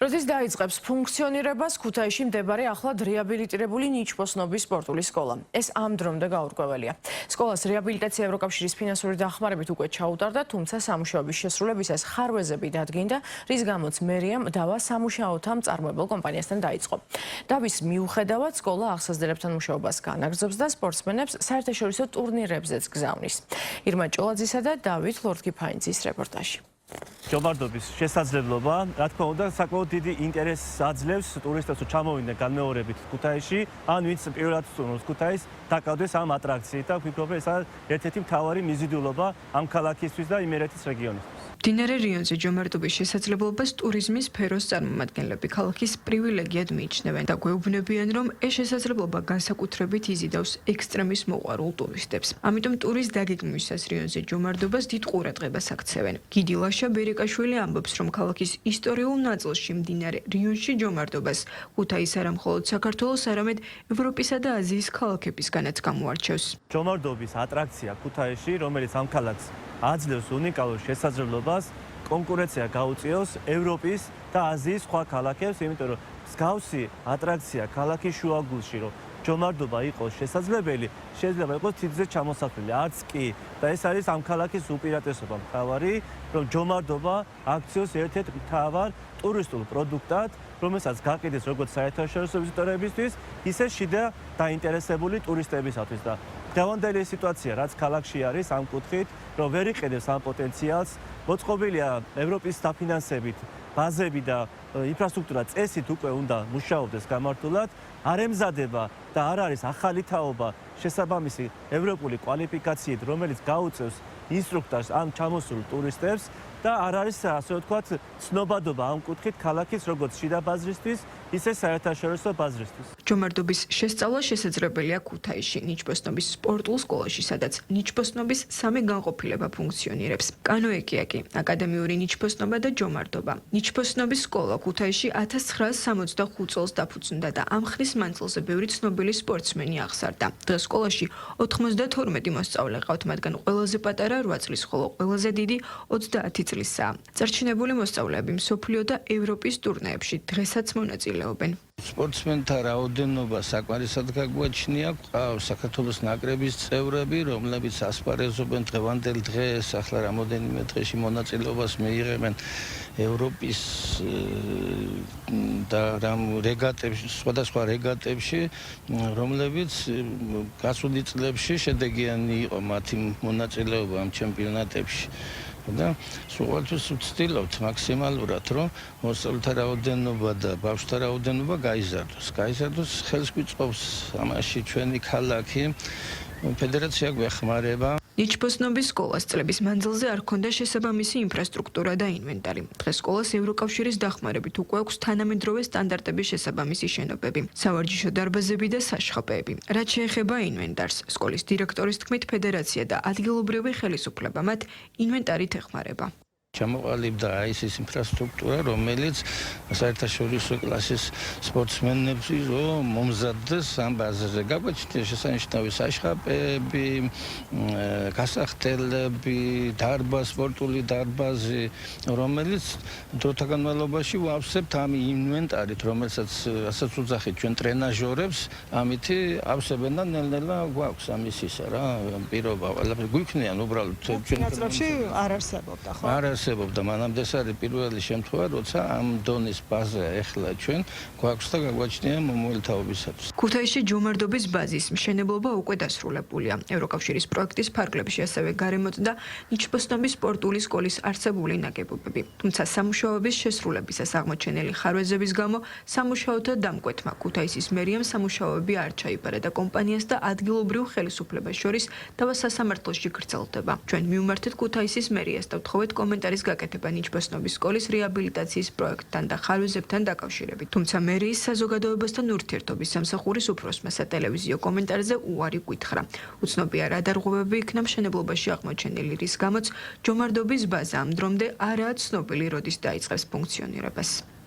როდის დაიწყებს ფუნქციონირებას ქუთაისში მდებარე ახლად რეაბილიტირებული ნიჩბოსნობის სპორტული სკოლა. ეს ამ დრომდე გაურკვეველია. სკოლას რეაბილიტაცია ევროკავშირის ფინანსური დახმარებით უკვე ჩაუტარდა, თუმცა სამუშაოების შესრულებისას ხარვეზები დადგინდა, რის გამოც მერიამ დავა სამუშაოთა მწარმოებელ კომპანიასთან დაიწყო. დავის მიუხედავად სკოლა აღსაზრდებთან მუშაობას განაგრძობს და სპორტსმენებს საერთაშორისო ტურნირებზეც გზავნის. ირმა ჭოლაძისა და დავით ლორთქიფაინძის რეპორტაჟი. ჯობარდობის შესაძლებლობა, რა თქმა უნდა, საკმაოდ დიდი ინტერესს აძლევს ტურისტებს, რომ ჩამოვიდნენ განმეორებით ქუთაისში, ან ვინც პირველად სტუმრობს ქუთაისს, დაკავდეს ამ ატრაქციით და ვფიქრობ, ეს არის ერთ-ერთი მთავარი მიზიდულობა ამ ქალაქისთვის და იმერეთის რეგიონისთვის. მდინარე რიონზე ჯომარდობის შესაძლებლობას ტურიზმის სფეროს წარმომადგენლები ქალაქის პრივილეგიად მიიჩნევენ და გვეუბნებიან, რომ ეს შესაძლებლობა განსაკუთრებით იზიდავს ექსტრემის მოყვარულ ტურისტებს. ამიტომ ტურის დაგეგმვისას რიონზე ჯომარდობას დიდ ყურადღებას აქცევენ. გიდი ლაშა ბერეკაშვილი ამბობს, რომ ქალაქის ისტორიულ ნაწილში მდინარე რიონში ჯომარდობას ქუთაის არა მხოლოდ საქართველოს, არამედ ევროპისა და აზიის ქალაქებისგანაც გამოარჩევს. ჯომარდობის ატრაქცია ქუთაისში, რომელიც ამ ქალაქს აძლევს უნიკალურ შესაძლებლობას, კონკურენცია გაუწიოს ევროპის და აზიის სხვა ქალაქებს, იმიტომ რომ მსგავსი ატრაქცია ქალაქის შუაგულში, რომ ჯომარდობა იყოს შესაძლებელი, შეიძლება იყოს თითქმის ჩამოსაფრელი, არც კი და ეს არის ამ ქალაქის უპირატესობა მთავარი, რომ ჯომარდობა აქციოს ერთ-ერთ მთავარ ტურისტულ პროდუქტად, რომელსაც გაყიდეს როგორც საერთაშორისო ვიზიტორებისთვის, ისე შიდა დაინტერესებული ტურისტებისათვის და დავანდელი სიტუაცია, რაც ქალაქში არის ამ კუთხით, რომ ვერ იყენებს ამ პოტენციალს, მოწყობილია ევროპის დაფინანსებით ბაზები და ინფრასტრუქტურა წესით უკვე უნდა მუშაობდეს გამართულად, არ ემზადება და არ არის ახალი თაობა შესაბამისი ევროპული კვალიფიკაციით, რომელიც გაუწევს ინსტრუქტორს ამ ჩამოსულ ტურისტებს და არ არის, ასე ვთქვათ, ცნობადობა ამ კუთხით ქალაქის როგორც შიდა ბაზრისთვის, ისე საერთაშორისო ბაზრისთვის. ჯომარდობის შესწავლა შესაძლებელია ქუთაისში, ნიჩბოსნობის სპორტულ სკოლაში, სადაც ნიჩბოსნობის სამი განყოფილება ფუნქციონირებს. კანოეკიაკი, აკადემიური ნიჩბოსნობა და ჯომარდობა. ნიჩბოსნობის სკოლა ქუთაისში 1965 წელს დაფუძნდა და ამ ხნის მანძილზე ბევრი ცნობილი სპორტსმენი აღზარდა. დღეს სკოლაში 92 მოსწავლე ყავთ, მათგან ყველაზე პატარა 8 წლის, ხოლო ყველაზე დიდი 30 წლისაა. წარჩინებული მოსწავლეები მსოფლიო და ევროპის ტურნეებში დღესაც მონაწილეობენ. სპორტსმენთა რაოდენობა საკმარისად გაგვაჩნია. ყავს საქართველოს ნაკრების წევრები, რომლებიც ასპარეზობენ დღევანდელ დღეს, ახლა რამოდენიმე დღეში მონაწილეობას მიიღებენ ევროპის და რამ რეგატებში, სხვადასხვა რეგატებში, რომლებიც გასული წლებში შედეგიანი იყო მათი მონაწილეობა ამ ჩემპიონატებში. და სულ ვცდილობთ მაქსიმალურად, რომ მოსწავლეთა რაოდენობა და ბავშვთა რაოდენობა გაიზარდოს. გაიზარდოს ხელს გვიწყობს ამაში ჩვენი ქალაქი, ფედერაცია გვეხმარება. ნიჩბოსნობის სკოლას წლების მანძილზე არ ჰქონდა შესაბამისი ინფრასტრუქტურა და ინვენტარი. დღეს სკოლას ევროკავშირის დახმარებით უკვე აქვს თანამედროვე სტანდარტების შესაბამისი შენობები, სავარჯიშო დარბაზები და საშხაპეები. რაც შეეხება ინვენტარს, სკოლის დირექტორის თქმით, ფედერაცია და ადგილობრივი ხელისუფლება მათ ინვენტარით ეხმარება. ჩამოყალიბდა ის ინფრასტრუქტურა, რომელიც საერთაშორისო კლასის სპორტსმენებს მომზადდეს ამ ბაზაზე. გაგვაჩნია შესანიშნავი საშხაპეები, გასახდელები, სპორტული დარბაზი, რომელიც დროთა განმავლობაში ვავსებთ ამ ინვენტარით, რომელსაც ასაც უძახით ჩვენ ტრენაჟორებს, ამითი ავსებენ და ნელ-ნელა გვაქვს ამის ისა რა, პირობა, ყველაფერი გვიქმნიან უბრალოდ ჩვენ წლებში არ არსებობდა, ხო? და მანამდე ეს არის პირველი შემთხვევა, როცა ამ დონის ბაზა ეხლა ჩვენ გვაქვს და გაგვაჩნია მომოელთაობისათვის. ქუთაისში ჯომარდობის ბაზის მშენებლობა უკვე დასრულებულია. ევროკავშირის პროექტის ფარგლებში ასევე გარემოწდა ნიჩბოსნობის სპორტული სკოლის არსებული ნაგებობები. თუმცა სამუშაოების შესრულებისას აღმოჩენილი ხარვეზების გამო სამუშაოთა დამკვეთმა ქუთაისის მერიამ სამუშაოები არ ჩაიბარა და კომპანიას და ადგილობრივ ხელისუფლებას შორის დავა სასამართლოში გრძელდება. ჩვენ მივმართეთ ქუთაისის მერიას და ვთხოვეთ კომენტარის გაკეთება ნიჩბოსნობის სკოლის რეაბილიტაციის პროექტთან და ხარვეზებთან დაკავშირებით. თუმცა მერიის საზოგადოებასთან ურთიერთობის სამსახურის უფროსმა სატელევიზიო კომენტარზე უარი გვითხრა. უცნობია რა დარღვევები იქნა მშენებლობაში აღმოჩენილი, რის გამოც ჯომარდობის ბაზა ამ დრომდე არაა ცნობილი, როდის დაიწყებს ფუნქციონირებას.